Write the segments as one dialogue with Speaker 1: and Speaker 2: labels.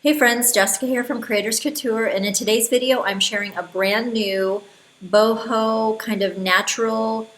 Speaker 1: Hey friends, Jessica here from Creators Couture, and in today's video I'm sharing a brand new boho kind of natural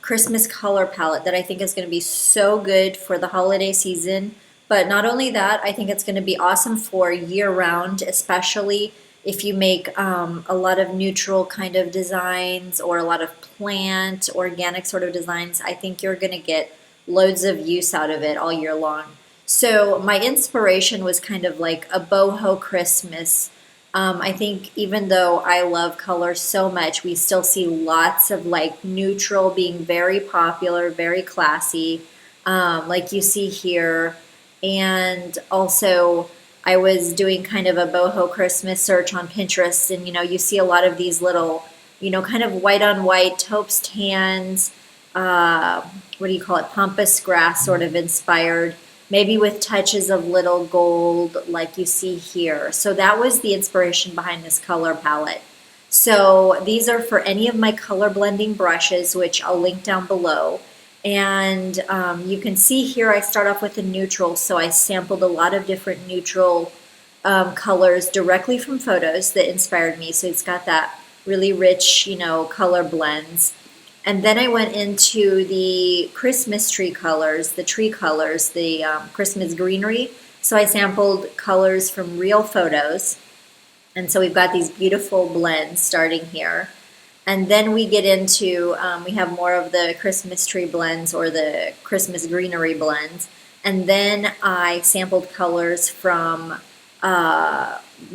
Speaker 1: Christmas color palette that I think is going to be so good for the holiday season. But not only that, I think it's going to be awesome for year-round, especially if you make a lot of neutral kind of designs or a lot of plant, organic sort of designs. I think you're going to get loads of use out of it all year long. So my inspiration was kind of like a boho Christmas. I think even though I love color so much, we still see lots of like neutral being very popular, very classy, like you see here. And also, I was doing kind of a boho Christmas search on Pinterest, and you see a lot of these little, kind of white on white taupes, tans, what do you call it, pampas grass sort of inspired, maybe with touches of little gold like you see here. So that was the inspiration behind this color palette. So these are for any of my color blending brushes, which I'll link down below. And you can see here I start off with a neutral, so I sampled a lot of different neutral colors directly from photos that inspired me. So it's got that really rich, color blends. And then I went into the Christmas tree colors, the tree colors, the Christmas greenery. So I sampled colors from real photos. And so we've got these beautiful blends starting here. And then we get into, we have more of the Christmas tree blends or the Christmas greenery blends. And then I sampled colors from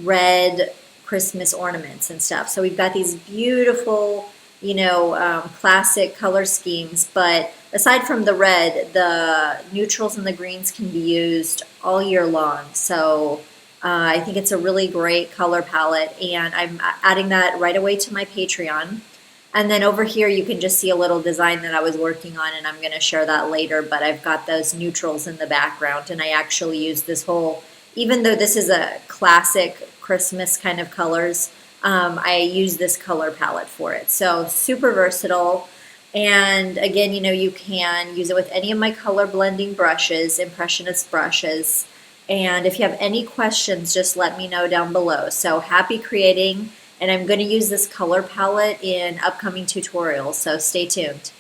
Speaker 1: red Christmas ornaments and stuff. So we've got these beautiful, classic color schemes. But aside from the red, the neutrals and the greens can be used all year long. So I think it's a really great color palette, and I'm adding that right away to my Patreon. And then over here you can just see a little design that I was working on, and I'm going to share that later, but I've got those neutrals in the background, and I actually use this whole, even though this is a classic Christmas kind of colors, I use this color palette for it. So super versatile. And again, you can use it with any of my color blending brushes, Impressionist brushes. And if you have any questions, just let me know down below. So happy creating, and I'm going to use this color palette in upcoming tutorials, so stay tuned.